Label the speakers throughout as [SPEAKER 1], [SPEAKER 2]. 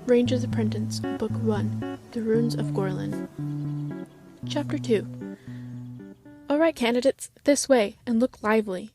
[SPEAKER 1] Ranger's Apprentice, Book 1, The Ruins of Gorlan. Chapter 2. "All right, candidates, this way, and look lively."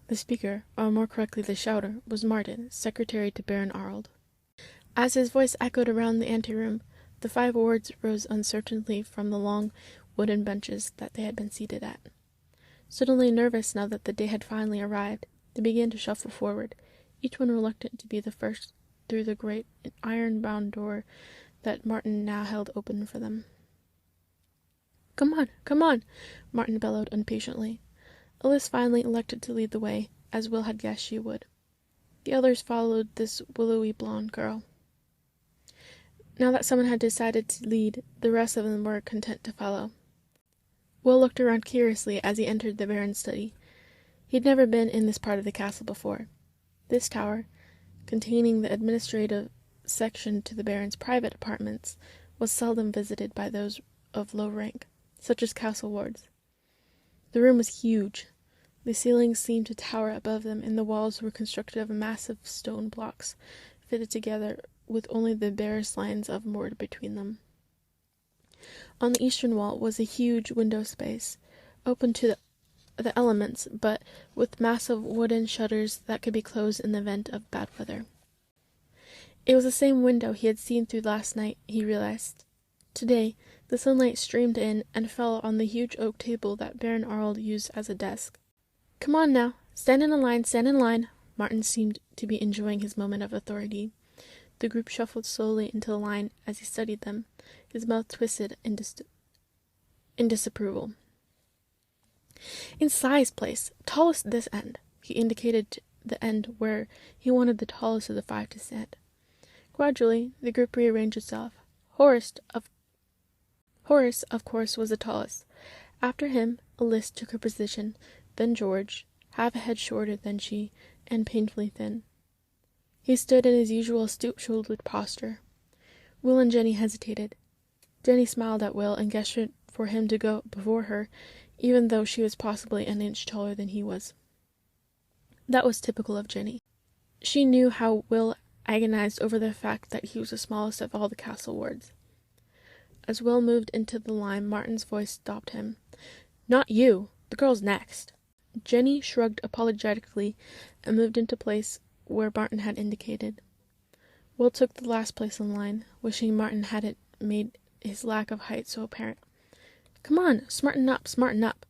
[SPEAKER 1] The speaker, or more correctly the shouter, was Martin, secretary to Baron Arnold. As his voice echoed around the anteroom, the 5 wards rose uncertainly from the long wooden benches that they had been seated at. Suddenly nervous now that the day had finally arrived, they began to shuffle forward, each one reluctant to be the first through the great iron-bound door that Martin now held open for them. Come on," Martin bellowed impatiently. Alice finally elected to lead the way, as Will had guessed she would. The others followed this willowy blonde girl. Now that someone had decided to lead, the rest of them were content to follow. Will looked around curiously as he entered the Baron's study. He'd never been in this part of the castle before. This tower, containing the administrative section to the Baron's private apartments, was seldom visited by those of low rank, such as castle wards. The room was huge. The ceilings seemed to tower above them, and the walls were constructed of massive stone blocks, fitted together with only the barest lines of mortar between them. On the eastern wall was a huge window space, open to the elements, but with massive wooden shutters that could be closed in the event of bad weather. It was the same window he had seen through last night, he realized. Today, the sunlight streamed in and fell on the huge oak table that Baron Arnold used as a desk. "Come on now, stand in a line, stand in line." Martin seemed to be enjoying his moment of authority. The group shuffled slowly into the line as he studied them, his mouth twisted in disapproval. "In Sai's place, tallest this end." He indicated the end where he wanted the tallest of the 5 to stand. Gradually, the group rearranged itself. Horace, of course, was the tallest. After him, Alice took her position, then George, half a head shorter than she, and painfully thin. He stood in his usual stoop-shouldered posture. Will and Jenny hesitated. Jenny smiled at Will and gestured for him to go before her, even though she was possibly an inch taller than he was. That was typical of Jenny. She knew how Will agonized over the fact that he was the smallest of all the castle wards. As Will moved into the line, Martin's voice stopped him. "Not you! The girl's next." Jenny shrugged apologetically and moved into place where Martin had indicated. Will took the last place in line, wishing Martin hadn't made his lack of height so apparent. "Come on, smarten up, smarten up."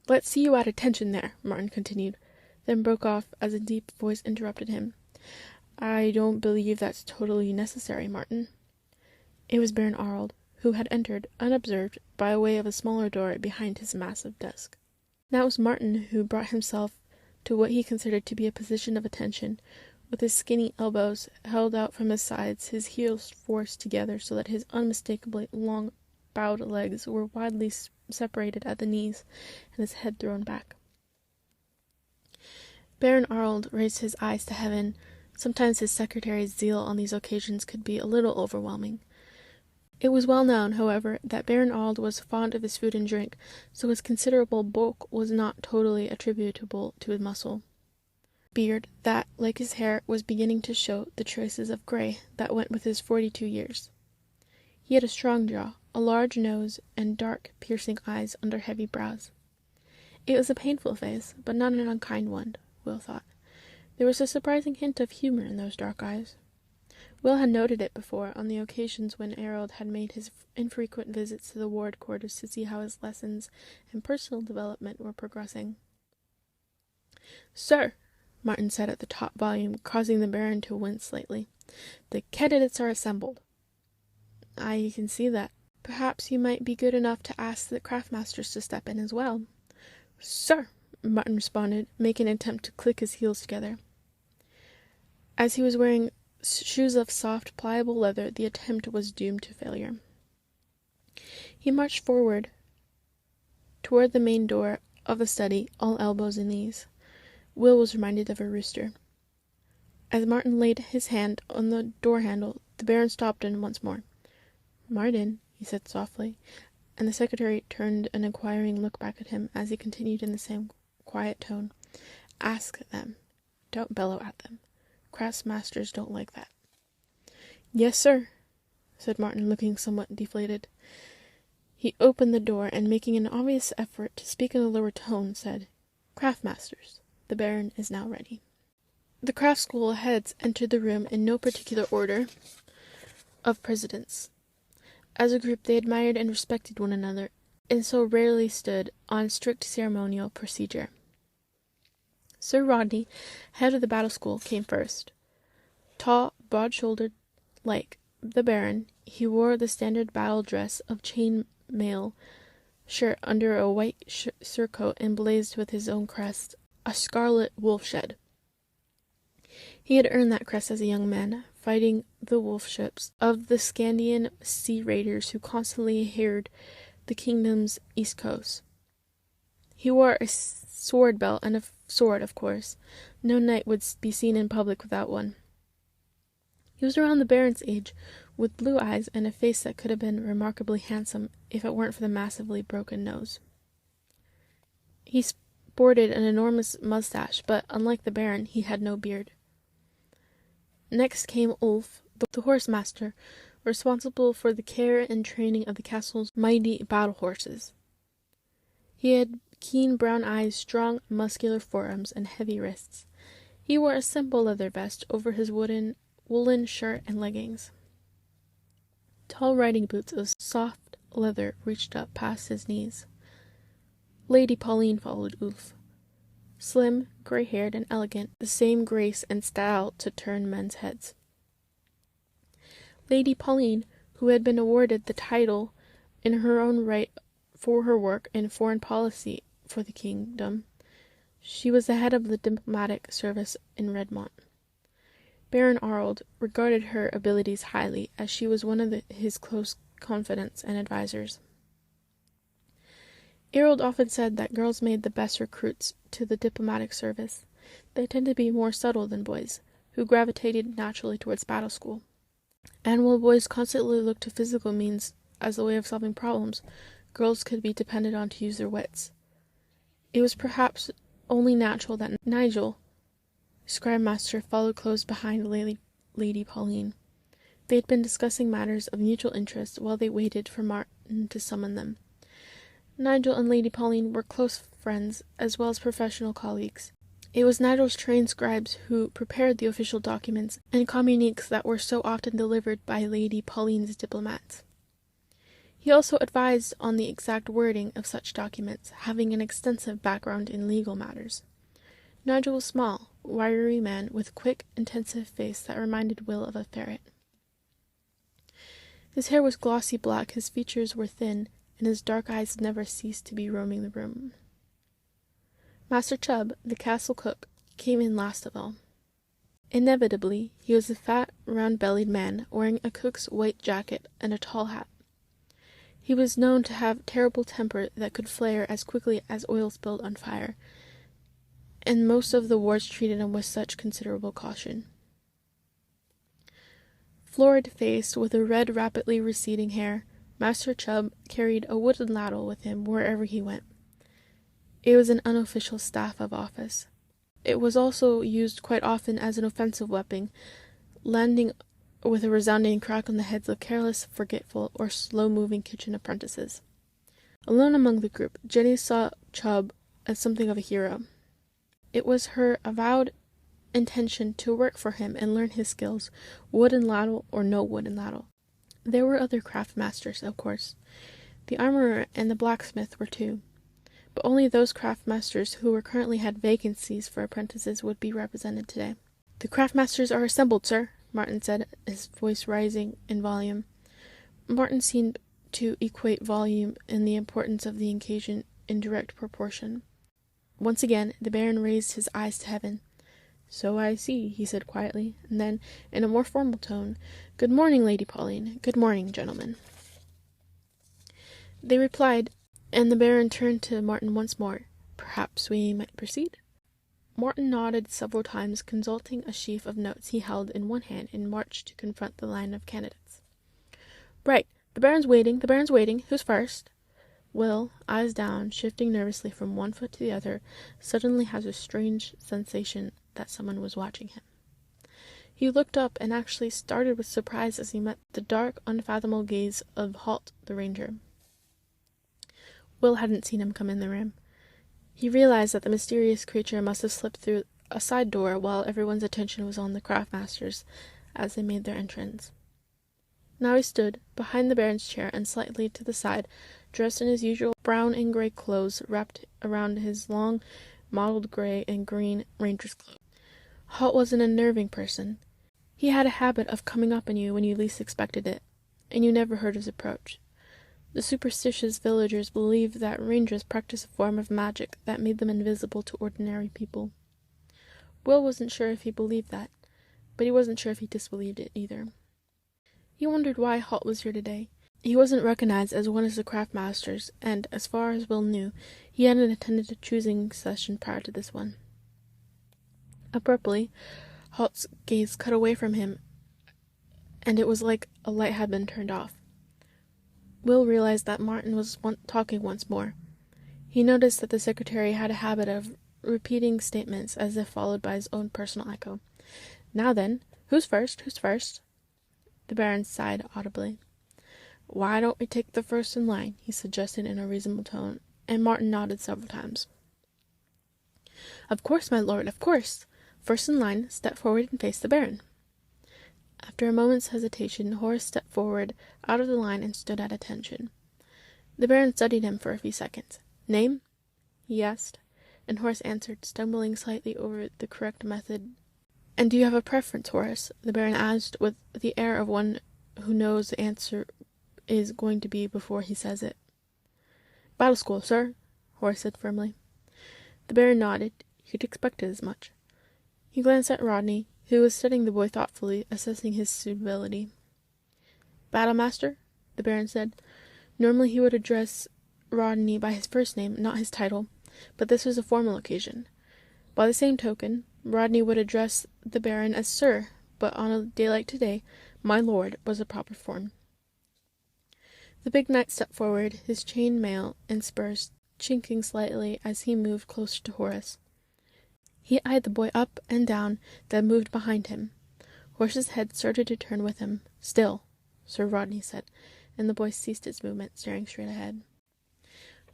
[SPEAKER 1] "Let's see you at attention there," Martin continued, then broke off as a deep voice interrupted him. "I don't believe that's totally necessary, Martin." It was Baron Arnold, who had entered, unobserved, by way of a smaller door behind his massive desk. Now it was Martin who brought himself to what he considered to be a position of attention, with his skinny elbows held out from his sides, his heels forced together so that his unmistakably long, bowed legs were widely separated at the knees, and his head thrown back. Baron Arnold raised his eyes to heaven. Sometimes his secretary's zeal on these occasions could be a little overwhelming. It was well known, however, that Baron Arnold was fond of his food and drink, so his considerable bulk was not totally attributable to his muscle. Beard, that, like his hair, was beginning to show the traces of gray that went with his 42 years. He had a strong jaw, a large nose, and dark, piercing eyes under heavy brows. It was a painful face, but not an unkind one, Will thought. There was a surprising hint of humor in those dark eyes. Will had noted it before, on the occasions when Harold had made his infrequent visits to the ward quarters to see how his lessons and personal development were progressing. "Sir," Martin said at the top volume, causing the Baron to wince slightly, "the candidates are assembled." "I can see that. Perhaps you might be good enough to ask the craftmasters to step in as well." "Sir," Martin responded, making an attempt to click his heels together. As he was wearing shoes of soft, pliable leather, the attempt was doomed to failure. He marched forward toward the main door of the study, all elbows and knees. Will was reminded of a rooster. As Martin laid his hand on the door handle, the Baron stopped him once more. "Martin," he said softly, and the secretary turned an inquiring look back at him as he continued in the same quiet tone. "Ask them. Don't bellow at them. Craftmasters don't like that." "Yes, sir," said Martin, looking somewhat deflated. He opened the door, and making an obvious effort to speak in a lower tone, said, "Craft-masters, the Baron is now ready." The craft school heads entered the room in no particular order of precedence. As a group they admired and respected one another, and so rarely stood on strict ceremonial procedure. Sir Rodney, head of the battle school, came first. Tall, broad-shouldered, like the Baron, he wore the standard battle dress of chain-mail shirt under a white surcoat emblazoned with his own crest, a scarlet wolf-shed. He had earned that crest as a young man, fighting the wolf ships of the Scandian sea raiders who constantly harried the kingdom's east coast. He wore a sword belt and a sword, of course. No knight would be seen in public without one. He was around the Baron's age, with blue eyes and a face that could have been remarkably handsome if it weren't for the massively broken nose. He sported an enormous mustache, but, unlike the Baron, he had no beard. Next came Ulf, the horse-master, responsible for the care and training of the castle's mighty battle horses. He had keen brown eyes, strong, muscular forearms, and heavy wrists. He wore a simple leather vest over his woolen shirt and leggings. Tall riding boots of soft leather reached up past his knees. Lady Pauline followed Ulf. Slim, grey-haired, and elegant, the same grace and style to turn men's heads. Lady Pauline, who had been awarded the title in her own right for her work in foreign policy for the kingdom, she was the head of the diplomatic service in Redmont. Baron Arnold regarded her abilities highly, as she was one of his close confidants and advisers. Harold often said that girls made the best recruits to the diplomatic service. They tend to be more subtle than boys, who gravitated naturally towards battle school. And while boys constantly looked to physical means as a way of solving problems, girls could be depended on to use their wits. It was perhaps only natural that Nigel, scribe-master, followed close behind Lady Pauline. They had been discussing matters of mutual interest while they waited for Martin to summon them. Nigel and Lady Pauline were close friends, as well as professional colleagues. It was Nigel's trained scribes who prepared the official documents and communiques that were so often delivered by Lady Pauline's diplomats. He also advised on the exact wording of such documents, having an extensive background in legal matters. Nigel was small, wiry man with a quick, intensive face that reminded Will of a ferret. His hair was glossy black, his features were thin, and his dark eyes never ceased to be roaming the room. Master Chubb, the castle cook, came in last of all. Inevitably, he was a fat, round-bellied man, wearing a cook's white jacket and a tall hat. He was known to have terrible temper that could flare as quickly as oil spilled on fire, and most of the wards treated him with such considerable caution. Florid-faced, with a red, rapidly receding hair, Master Chubb carried a wooden ladle with him wherever he went. It was an unofficial staff of office. It was also used quite often as an offensive weapon, landing with a resounding crack on the heads of careless, forgetful, or slow-moving kitchen apprentices. Alone among the group, Jenny saw Chubb as something of a hero. It was her avowed intention to work for him and learn his skills, wooden ladle or no wooden ladle. There were other craft masters, of course. The armorer and the blacksmith were too. But only those craft masters who currently had vacancies for apprentices would be represented today. "The craft masters are assembled, sir," Martin said, his voice rising in volume. Martin seemed to equate volume and the importance of the occasion in direct proportion. Once again, the Baron raised his eyes to heaven. "So I see," he said quietly, and then, in a more formal tone, "Good morning, Lady Pauline. Good morning, gentlemen." They replied, and the Baron turned to Martin once more. "Perhaps we might proceed?" Martin nodded several times, consulting a sheaf of notes he held in one hand, and marched to confront the line of candidates. "Right. The Baron's waiting. The Baron's waiting. Who's first?" Will, eyes down, shifting nervously from one foot to the other, suddenly has a strange sensation that someone was watching him. He looked up and actually started with surprise as he met the dark, unfathomable gaze of Halt the ranger. Will hadn't seen him come in the room. He realized that the mysterious creature must have slipped through a side door while everyone's attention was on the craftmasters as they made their entrance. Now he stood behind the Baron's chair and slightly to the side, dressed in his usual brown and gray clothes wrapped around his long, mottled gray and green ranger's cloak. Halt was an unnerving person. He had a habit of coming up on you when you least expected it, and you never heard his approach. The superstitious villagers believed that rangers practiced a form of magic that made them invisible to ordinary people. Will wasn't sure if he believed that, but he wasn't sure if he disbelieved it either. He wondered why Halt was here today. He wasn't recognized as one of the craftmasters, and, as far as Will knew, he hadn't attended a choosing session prior to this one. Abruptly, Halt's gaze cut away from him, and it was like a light had been turned off. Will realized that Martin was talking once more. He noticed that the secretary had a habit of repeating statements as if followed by his own personal echo. "Now then, who's first? Who's first?" The Baron sighed audibly. "Why don't we take the first in line?" he suggested in a reasonable tone, and Martin nodded several times. "Of course, my lord, of course. First in line, step forward and face the Baron." After a moment's hesitation, Horace stepped forward out of the line and stood at attention. The Baron studied him for a few seconds. "Name?" he asked, and Horace answered, stumbling slightly over the correct method. "And do you have a preference, Horace?" the Baron asked, with the air of one who knows the answer is going to be before he says it. "Battle school, sir," Horace said firmly. The Baron nodded. He'd expected as much. He glanced at Rodney, who was studying the boy thoughtfully, assessing his suitability. "Battlemaster?" the Baron said. Normally he would address Rodney by his first name, not his title, but this was a formal occasion. By the same token, Rodney would address the Baron as Sir, but on a day like today, my lord was a proper form. The big knight stepped forward, his chain mail and spurs chinking slightly as he moved closer to Horace. He eyed the boy up and down, then moved behind him. Horace's head started to turn with him. "Still," Sir Rodney said, and the boy ceased its movement, staring straight ahead.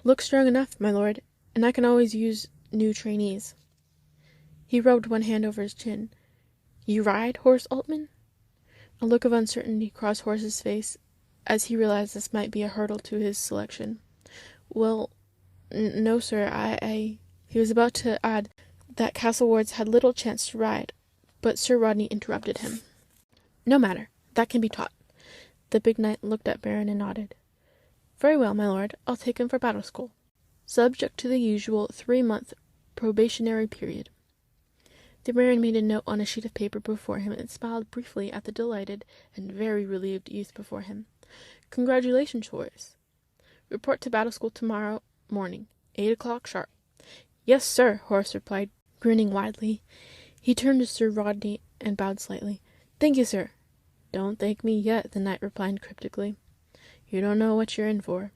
[SPEAKER 1] "Looks strong enough, my lord, and I can always use new trainees." He rubbed one hand over his chin. "You ride, Horace Altman?" A look of uncertainty crossed Horace's face as he realized this might be a hurdle to his selection. "Well, no, sir, I... He was about to add that castle wards had little chance to ride, but Sir Rodney interrupted him. "No matter, that can be taught." The big knight looked at Baron and nodded. "Very well, my lord, I'll take him for battle school, subject to the usual 3-month probationary period." The Baron made a note on a sheet of paper before him and smiled briefly at the delighted and very relieved youth before him. "Congratulations, Horace. Report to battle school tomorrow morning, 8 o'clock sharp." "Yes, sir," Horace replied, grinning widely. He turned to Sir Rodney and bowed slightly. "Thank you, sir." "Don't thank me yet," the knight replied cryptically. "You don't know what you're in for."